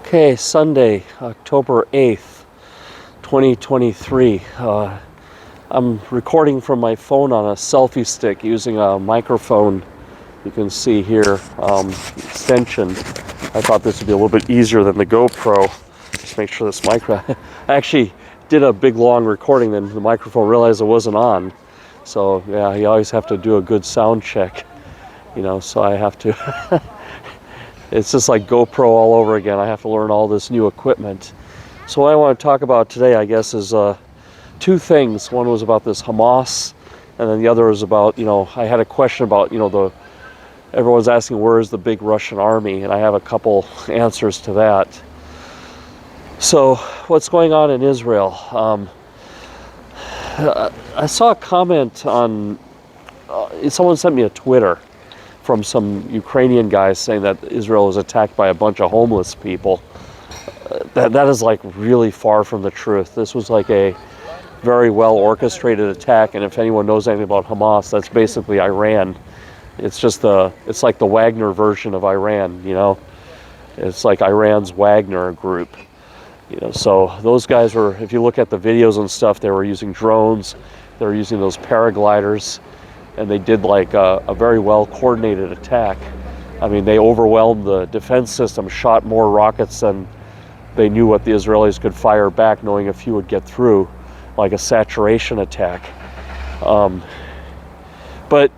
Okay, Sunday, October 8th, 2023. I'm recording from my phone on a selfie stick using a microphone. You can see here, extension. I thought this would be a little bit easier than the GoPro. Just make sure this micro... I actually did a big long recording, then the microphone realized it wasn't on. So yeah, you always have to do a good sound check, so I have to... It's just like GoPro all over again. I have to learn all this new equipment. So what I want to talk about today, I guess, is two things. One was about this Hamas, and then the other is about, I had a question about, everyone's asking where is the big Russian army, and I have a couple answers to that. So what's going on in Israel? I saw a comment on, someone sent me a Twitter from some Ukrainian guys saying that Israel was attacked by a bunch of homeless people. That is like really far from the truth. This was like a very well orchestrated attack, and if anyone knows anything about Hamas, that's basically Iran. It's like the Wagner version of Iran, It's like Iran's Wagner group. So those guys were, if you look at the videos and stuff, they were using drones, they were using those paragliders, and they did like a very well coordinated attack. I mean, they overwhelmed the defense system, shot more rockets than they knew what the Israelis could fire back, knowing a few would get through, like a saturation attack. But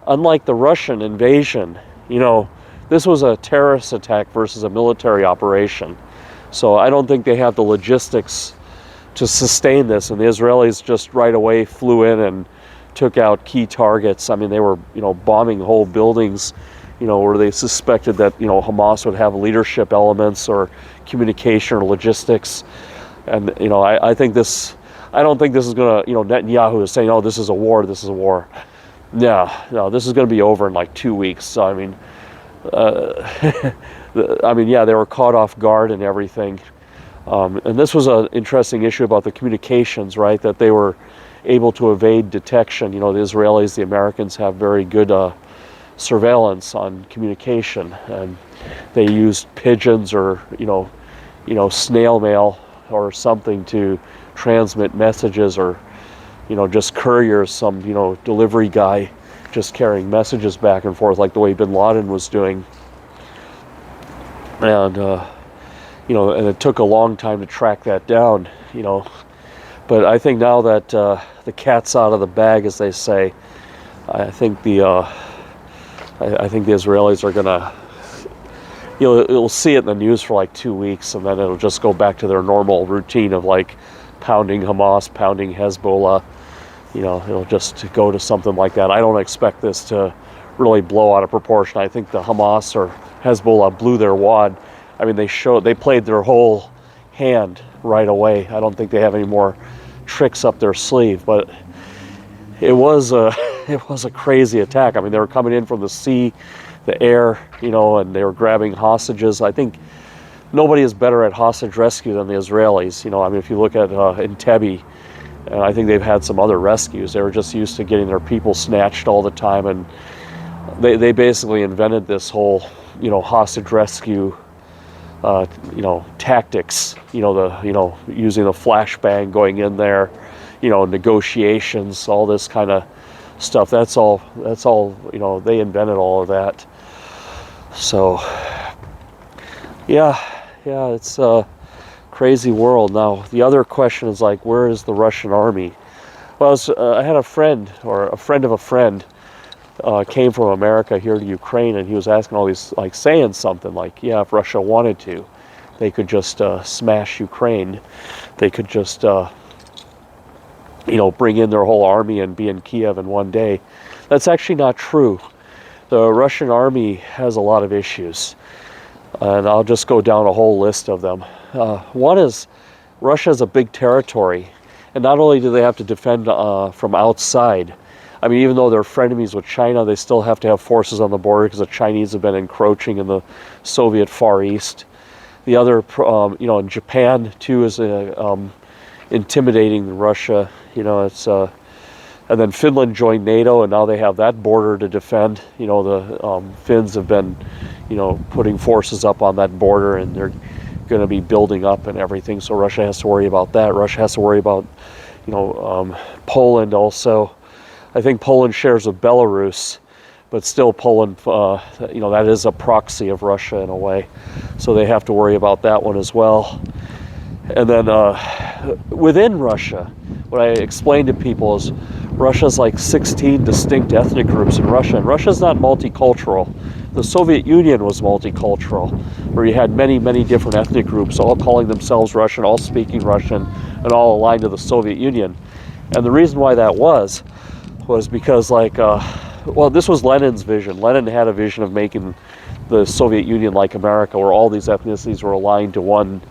unlike the Russian invasion, this was a terrorist attack versus a military operation. So I don't think they have the logistics to sustain this, and the Israelis just right away flew in and took out key targets. I mean, they were, bombing whole buildings, where they suspected that, Hamas would have leadership elements or communication or logistics. And, I don't think this is going to, Netanyahu is saying, oh, this is a war. No, this is going to be over in like 2 weeks. So, I mean, they were caught off guard and everything. And this was an interesting issue about the communications, right? That they were able to evade detection. The Israelis, the Americans have very good surveillance on communication, and they used pigeons or snail mail or something to transmit messages, or just couriers, some delivery guy just carrying messages back and forth, like the way Bin Laden was doing. And and it took a long time to track that down, But I think now that the cat's out of the bag, as they say, I think the Israelis are gonna, you'll see it in the news for like 2 weeks, and then it'll just go back to their normal routine of like pounding Hamas, pounding Hezbollah. It'll just go to something like that. I don't expect this to really blow out of proportion. I think the Hamas or Hezbollah blew their wad. I mean, they played their whole hand right away. I don't think they have any more tricks up their sleeve, but it was a crazy attack. I mean, they were coming in from the sea, the air, and they were grabbing hostages. I think nobody is better at hostage rescue than the Israelis. I mean, if you look at Entebbe, and I think they've had some other rescues. They were just used to getting their people snatched all the time, and they basically invented this whole, hostage rescue tactics, using a flashbang, going in there, negotiations, all this kind of stuff. That's all, they invented all of that. So, yeah, it's a crazy world. Now, the other question is like, where is the Russian army? Well, I had a friend, or a friend of a friend, came from America here to Ukraine, and he was asking all these, like saying something like, yeah, if Russia wanted to, they could just smash Ukraine. They could just, bring in their whole army and be in Kiev in one day. That's actually not true. The Russian army has a lot of issues, and I'll just go down a whole list of them. One is Russia has a big territory, and not only do they have to defend from outside, I mean, even though they're frenemies with China, they still have to have forces on the border because the Chinese have been encroaching in the Soviet Far East. The other, in Japan too, is intimidating Russia. And then Finland joined NATO, and now they have that border to defend. The Finns have been, putting forces up on that border, and they're going to be building up and everything. So Russia has to worry about that. Russia has to worry about, Poland also. I think Poland shares with Belarus, but still Poland, that is a proxy of Russia in a way. So they have to worry about that one as well. And then within Russia, what I explain to people is Russia's like 16 distinct ethnic groups in Russia, and Russia's not multicultural. The Soviet Union was multicultural, where you had many, many different ethnic groups, all calling themselves Russian, all speaking Russian, and all aligned to the Soviet Union. And the reason why that was because this was Lenin's vision. Lenin had a vision of making the Soviet Union like America, where all these ethnicities were aligned to one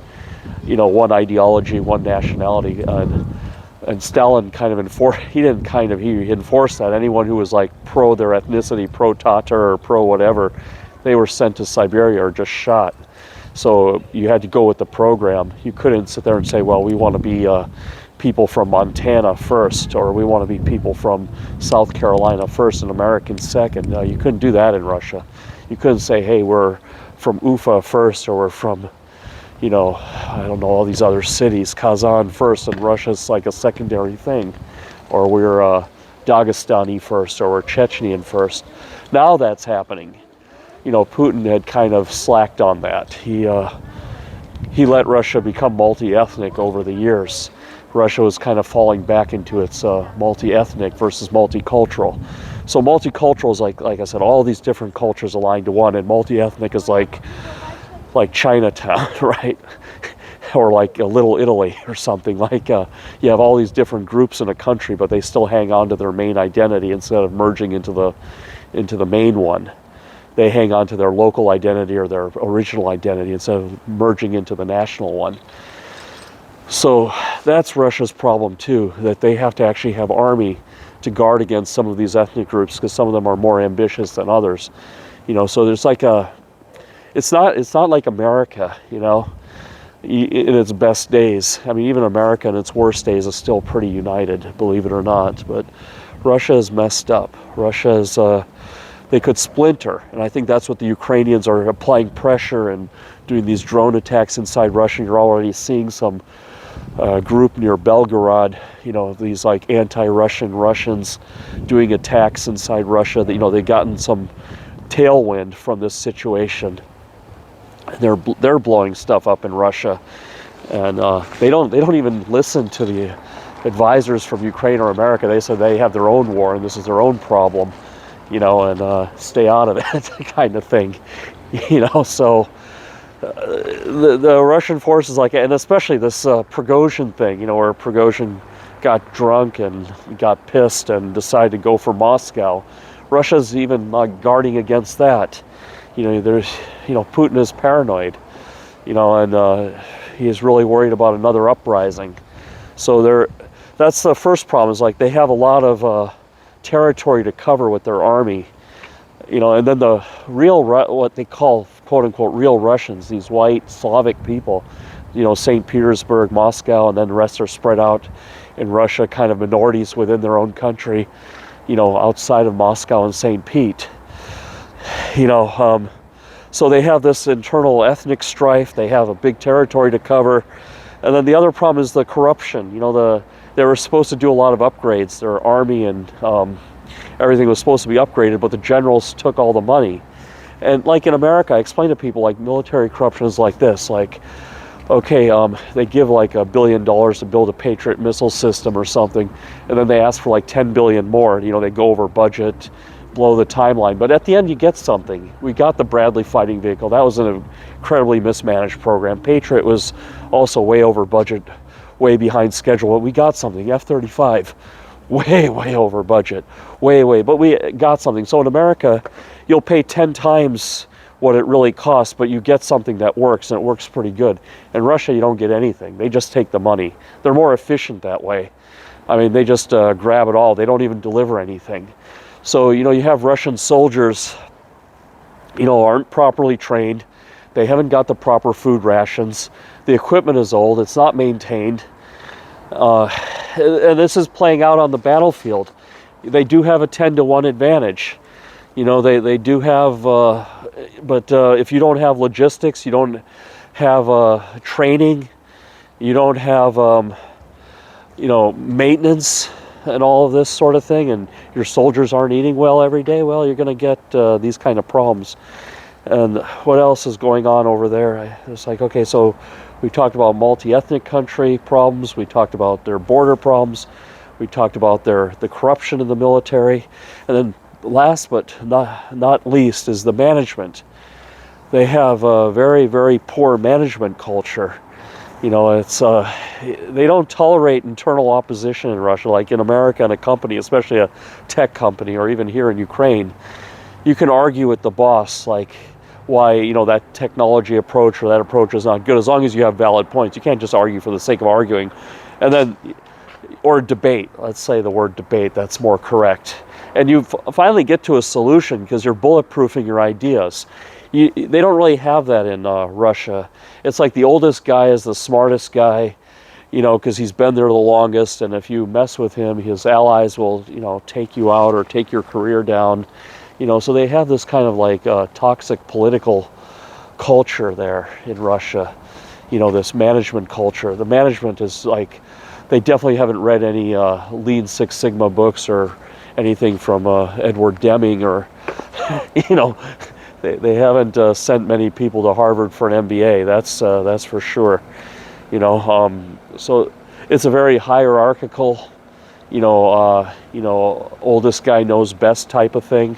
ideology, one nationality. And Stalin kind of he enforced that. Anyone who was like pro their ethnicity, pro Tatar or pro whatever, they were sent to Siberia or just shot. So you had to go with the program. You couldn't sit there and say, well, we want to be people from Montana first, or we want to be people from South Carolina first and Americans second. No, you couldn't do that in Russia. You couldn't say, hey, we're from Ufa first, or we're from I don't know, all these other cities, Kazan first, and Russia's like a secondary thing. Or we're Dagestani first, or we're Chechenian first. Now that's happening. Putin had kind of slacked on that. He let Russia become multi-ethnic over the years. Russia was kind of falling back into its multi-ethnic versus multicultural. So multicultural is like I said, all these different cultures aligned to one, and multi-ethnic is like Chinatown, right? Or like a Little Italy or something. You have all these different groups in a country, but they still hang on to their main identity instead of merging into the main one. They hang on to their local identity or their original identity instead of merging into the national one. So that's Russia's problem too, that they have to actually have army to guard against some of these ethnic groups, because some of them are more ambitious than others. So there's it's not like America, in its best days. I mean, even America in its worst days is still pretty united, believe it or not. But Russia is messed up. Russia is, they could splinter. And I think that's what the Ukrainians are applying pressure and doing these drone attacks inside Russia. You're already seeing some group near Belgorod, these like anti-Russian Russians doing attacks inside Russia. They've gotten some tailwind from this situation. They're blowing stuff up in Russia, and they don't even listen to the advisors from Ukraine or America. They said they have their own war and this is their own problem, and stay out of it, kind of thing, So the Russian forces, and especially this Prigozhin thing, where Prigozhin got drunk and got pissed and decided to go for Moscow. Russia's even guarding against that. Putin is paranoid, and he is really worried about another uprising. So that's the first problem, is they have a lot of territory to cover with their army, and then the what they call quote unquote real Russians, these white Slavic people, St. Petersburg, Moscow, and then the rest are spread out in Russia, kind of minorities within their own country, outside of Moscow and St. Pete. So they have this internal ethnic strife. They have a big territory to cover. And then the other problem is the corruption. They were supposed to do a lot of upgrades. Their army and everything was supposed to be upgraded, but the generals took all the money. And like in America, I explain to people, military corruption is like this. Okay, they give $1 billion to build a Patriot missile system or something, and then they ask for $10 billion more. They go over budget, blow the timeline, but at the end you get something. We got the Bradley fighting vehicle. That was an incredibly mismanaged program. Patriot was also way over budget, way behind schedule, but we got something. F-35, way over budget, way, but we got something. So in America, you'll pay 10 times what it really costs, but you get something that works, and it works pretty good. In Russia, you don't get anything. They just take the money. They're more efficient that way. I mean, they just grab it all. They don't even deliver anything. So, you have Russian soldiers, aren't properly trained. They haven't got the proper food rations. The equipment is old. It's not maintained. And this is playing out on the battlefield. They do have a 10-to-1 advantage. They do have But if you don't have logistics, you don't have training, you don't have maintenance and all of this sort of thing, and your soldiers aren't eating well every day, well, you're going to get these kind of problems. And what else is going on over there? It's like, okay, so we talked about multi-ethnic country problems, we talked about their border problems, we talked about the corruption in the military, and then last but not least is the management. They have a very, very poor management culture. It's they don't tolerate internal opposition in Russia, like in America in a company, especially a tech company, or even here in Ukraine. You can argue with the boss, like why that technology approach or that approach is not good, as long as you have valid points. You can't just argue for the sake of arguing, and then or debate. Let's say the word debate. That's more correct. And you finally get to a solution because you're bulletproofing your ideas. They don't really have that in Russia. It's like the oldest guy is the smartest guy, because he's been there the longest, and if you mess with him, his allies will, take you out or take your career down. So they have this kind of like toxic political culture there in Russia, this management culture. The management is like, they definitely haven't read any Lean Six Sigma books or anything from Edward Deming, or, they haven't sent many people to Harvard for an MBA. That's for sure. So it's a very hierarchical, oldest guy knows best type of thing.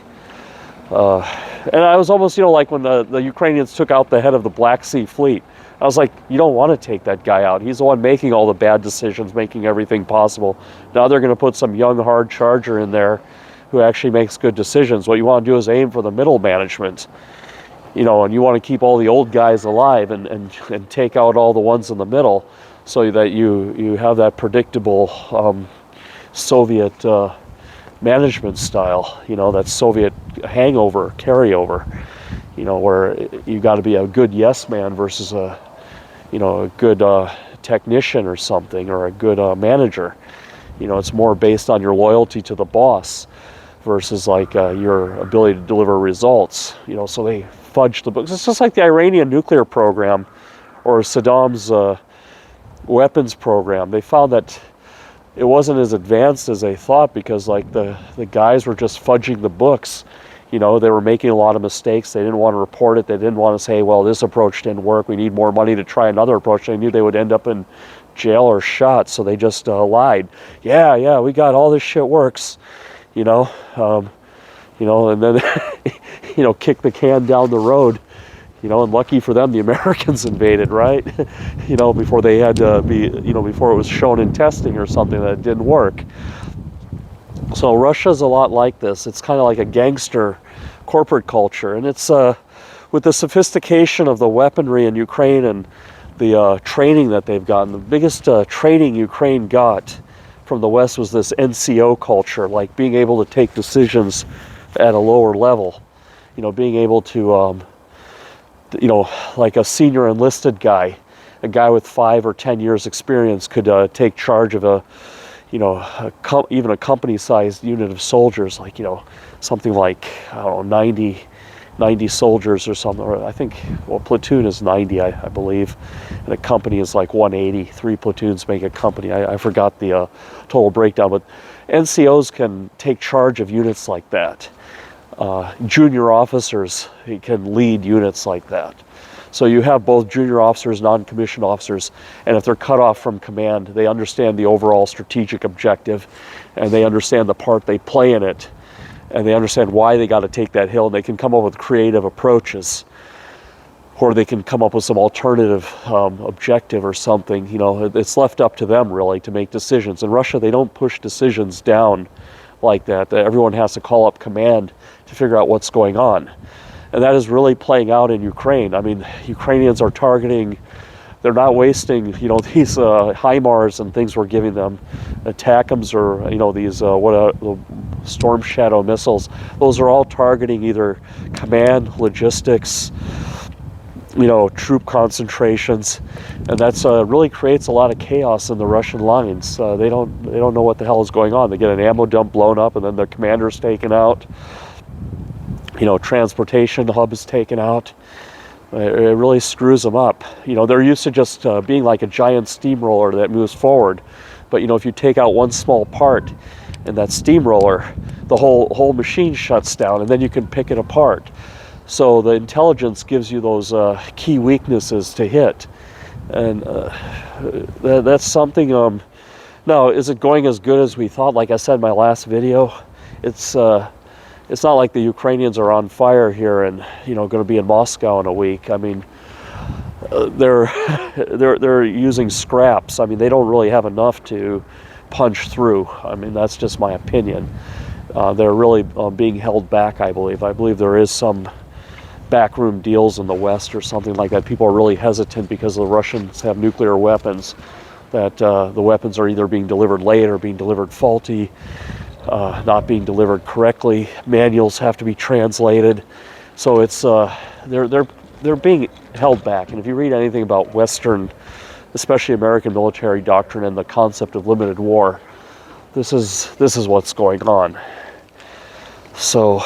And I was almost, like when the Ukrainians took out the head of the Black Sea Fleet. I was like, you don't want to take that guy out. He's the one making all the bad decisions, making everything possible. Now they're going to put some young, hard charger in there who actually makes good decisions. What you want to do is aim for the middle management, and you want to keep all the old guys alive and take out all the ones in the middle, so that you have that predictable Soviet management style, that Soviet hangover, carryover, where you got to be a good yes man versus a good technician or something, or a good manager. It's more based on your loyalty to the boss versus like your ability to deliver results. So they fudge the books. It's just like the Iranian nuclear program or Saddam's weapons program. They found that it wasn't as advanced as they thought because like the guys were just fudging the books. They were making a lot of mistakes. They didn't want to report it. They didn't want to say, well, this approach didn't work. We need more money to try another approach. They knew they would end up in jail or shot, so they just lied. Yeah, we got all this shit works, and then, kick the can down the road, and lucky for them, the Americans invaded, right? Before they had to be, before it was shown in testing or something that it didn't work. So Russia's a lot like this. It's kind of like a gangster corporate culture, and it's with the sophistication of the weaponry in Ukraine and the training that they've gotten. The biggest training Ukraine got from the West was this NCO culture, like being able to take decisions at a lower level, being able to, like a senior enlisted guy, a guy with 5 or 10 years experience could take charge of even a company-sized unit of soldiers, like, something like, I don't know, 90 soldiers or something, or I think, platoon is 90, I believe, and a company is like 180. 3 platoons make a company. I forgot the total breakdown, but NCOs can take charge of units like that. Junior officers can lead units like that. So you have both junior officers, non-commissioned officers, and if they're cut off from command, they understand the overall strategic objective, and they understand the part they play in it, and they understand why they got to take that hill, and they can come up with creative approaches, or they can come up with some alternative objective or something. It's left up to them, really, to make decisions. In Russia, they don't push decisions down like that. Everyone has to call up command to figure out what's going on. And that is really playing out in Ukraine. I mean, Ukrainians are targeting, they're not wasting, these HIMARS and things we're giving them, ATACMS, or, these, Storm Shadow missiles. Those are all targeting either command, logistics, troop concentrations, and that's really creates a lot of chaos in the Russian lines. They don't know what the hell is going on. They get an ammo dump blown up, and then the commander's taken out. transportation hub is taken out. It really screws them up. They're used to just being like a giant steamroller that moves forward. But if you take out one small part in that steamroller, the whole machine shuts down, and then you can pick it apart. So the intelligence gives you those key weaknesses to hit, and that's something. Now, is it going as good as we thought? Like I said in my last video, it's not like the Ukrainians are on fire here and going to be in Moscow in a week. I mean, they're using scraps. I mean, they don't really have enough to punch through. I mean, that's just my opinion. They're really being held back, I believe. I believe there is some backroom deals in the West or something like that. People are really hesitant because the Russians have nuclear weapons, that the weapons are either being delivered late or being delivered faulty, not being delivered correctly. Manuals have to be translated. So it's they're being held back. And if you read anything about Western, especially American military doctrine and the concept of limited war, this is what's going on. So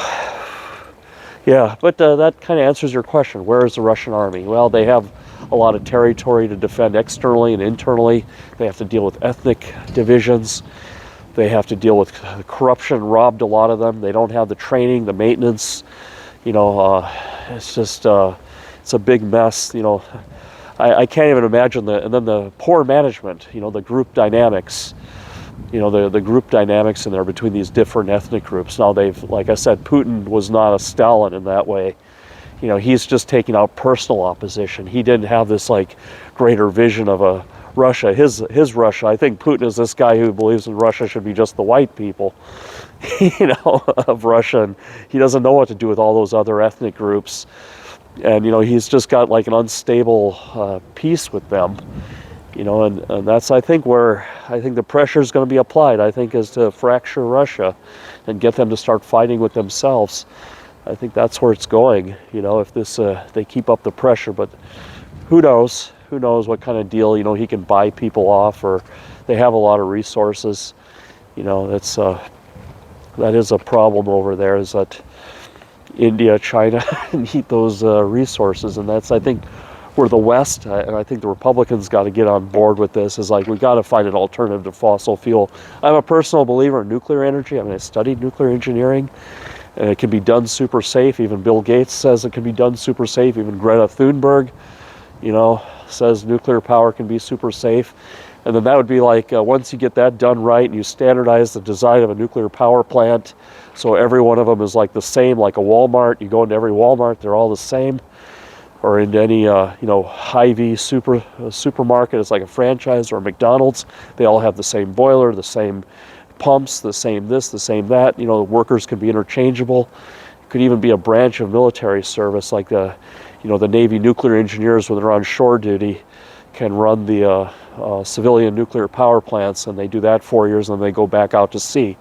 yeah, but that kind of answers your question. Where is the Russian army? Well, they have a lot of territory to defend externally and internally. They have to deal with ethnic divisions. They have to deal with corruption, robbed a lot of them. They don't have the training, the maintenance. It's just, it's a big mess. I can't even imagine and then the poor management, the group dynamics. The group dynamics in there between these different ethnic groups. Now like I said, Putin was not a Stalin in that way. He's just taking out personal opposition. He didn't have this like greater vision of a Russia. His Russia, I think Putin is this guy who believes that Russia should be just the white people, of Russia. And he doesn't know what to do with all those other ethnic groups. And, he's just got like an unstable peace with them. And that's, I think, where the pressure is going to be applied, I think, is to fracture Russia and get them to start fighting with themselves. I think that's where it's going, if they keep up the pressure. But who knows? Who knows what kind of deal, he can buy people off, or they have a lot of resources. That is a problem over there, is that India, China need those resources. And that's, I think, where the West, and I think the Republicans got to get on board with this, is like, we got to find an alternative to fossil fuel. I'm a personal believer in nuclear energy. I mean, I studied nuclear engineering, and it can be done super safe. Even Bill Gates says it can be done super safe. Even Greta Thunberg, says nuclear power can be super safe. And then that would be like, once you get that done right and you standardize the design of a nuclear power plant, so every one of them is like the same, like a Walmart. You go into every Walmart, they're all the same. Or in any Hy-Vee supermarket, it's like a franchise, or a McDonald's. They all have the same boiler, the same pumps, the same this, the same that. Workers can be interchangeable. It could even be a branch of military service, like the Navy nuclear engineers, when they're on shore duty, can run the civilian nuclear power plants, and they do that 4 years, and then they go back out to sea.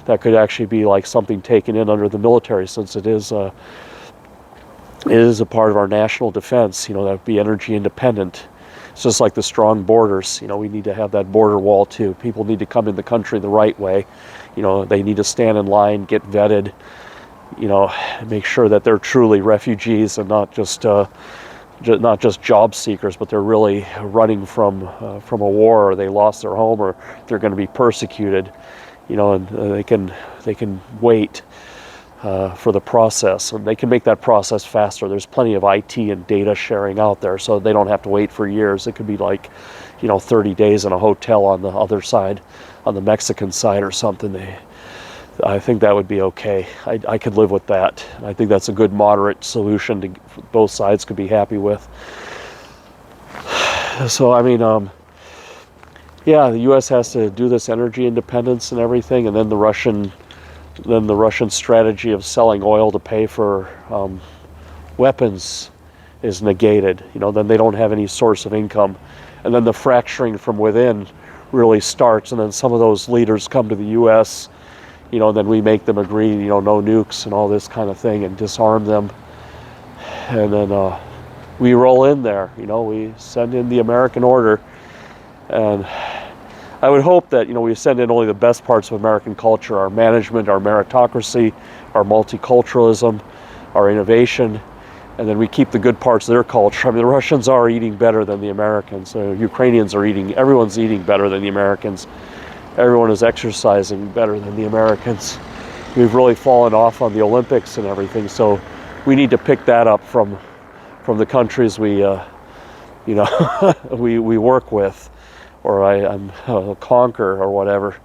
That could actually be like something taken in under the military, since it is a part of our national defense. That would be energy independent. It's just like the strong borders. We need to have that border wall too. People need to come in the country the right way. They need to stand in line, get vetted, make sure that they're truly refugees and not just job seekers, but they're really running from a war, or they lost their home, or they're going to be persecuted. And they can wait for the process, and they can make that process faster. There's plenty of IT and data sharing out there, so they don't have to wait for years. It could be like 30 days in a hotel on the other side, on the Mexican side or something. I think that would be okay. I could live with that. I think that's a good moderate solution to both sides could be happy with. So I mean, yeah, the U.S. has to do this energy independence and everything, and then the Russian strategy of selling oil to pay for weapons is negated. Then they don't have any source of income, and then the fracturing from within really starts. And then some of those leaders come to the U.S., and then we make them agree, no nukes and all this kind of thing, and disarm them, and then we roll in there. We send in the American order, and I would hope that we send in only the best parts of American culture: our management, our meritocracy, our multiculturalism, our innovation, and then we keep the good parts of their culture. I mean, the Russians are eating better than the Americans. Ukrainians are eating, everyone's eating better than the Americans. Everyone is exercising better than the Americans. We've really fallen off on the Olympics and everything, so we need to pick that up from the countries we we work with, or I'm conquer or whatever.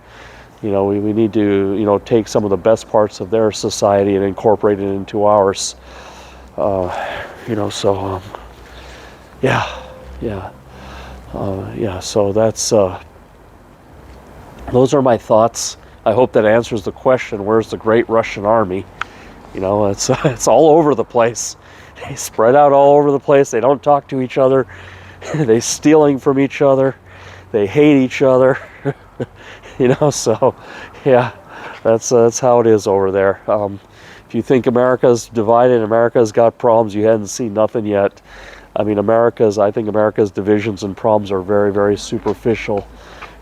We need to take some of the best parts of their society and incorporate it into ours. So that's those are my thoughts. I hope that answers the question, where's the great Russian army? It's all over the place. They spread out all over the place. They don't talk to each other. They're stealing from each other. They hate each other. So yeah, that's how it is over there. If you think America's divided, America's got problems, you hadn't seen nothing yet. I mean, I think America's divisions and problems are very, very superficial,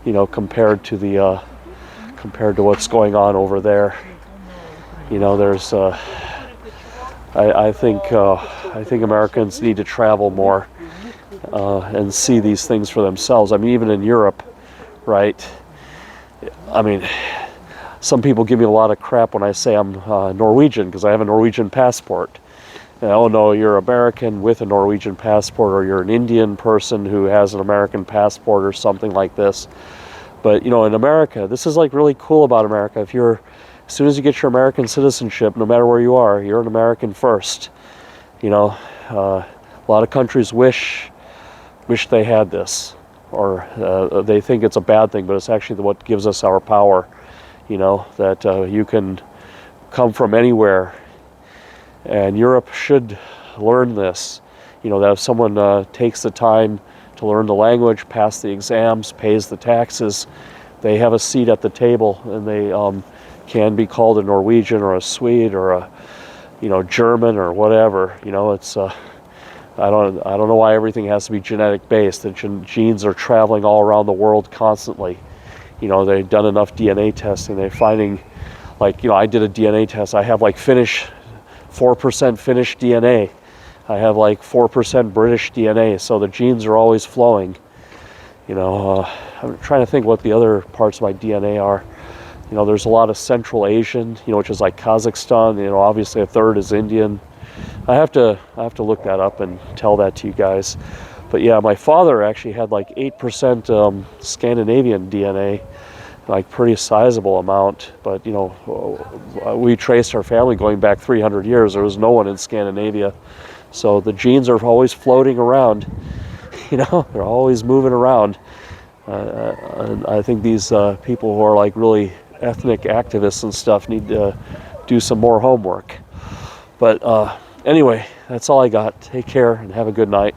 compared to what's going on over there. There's I think Americans need to travel more and see these things for themselves. I mean, even in Europe, right? I mean, some people give me a lot of crap when I say I'm Norwegian, because I have a Norwegian passport. And, oh no, you're American with a Norwegian passport, or you're an Indian person who has an American passport or something like this. But in America, this is like really cool about America. As soon as you get your American citizenship, no matter where you are, you're an American first. A lot of countries wish they had this, or they think it's a bad thing, but it's actually what gives us our power. That you can come from anywhere, and Europe should learn this. That if someone takes the time to learn the language, pass the exams, pays the taxes, they have a seat at the table, and they can be called a Norwegian or a Swede or a German or whatever. It's I don't know why everything has to be genetic based. The genes are traveling all around the world constantly. They've done enough DNA testing. They're finding, I did a DNA test. I have 4% Finnish DNA. I have 4% British DNA. So the genes are always flowing. I'm trying to think what the other parts of my DNA are. There's a lot of Central Asian, which is like Kazakhstan. Obviously a third is Indian. I have to look that up and tell that to you guys. But yeah, my father actually had 8% Scandinavian DNA, pretty sizable amount. But we traced our family going back 300 years. There was no one in Scandinavia, so the genes are always floating around. They're always moving around. And I think these people who are really ethnic activists and stuff need to do some more homework. But anyway, that's all I got. Take care and have a good night.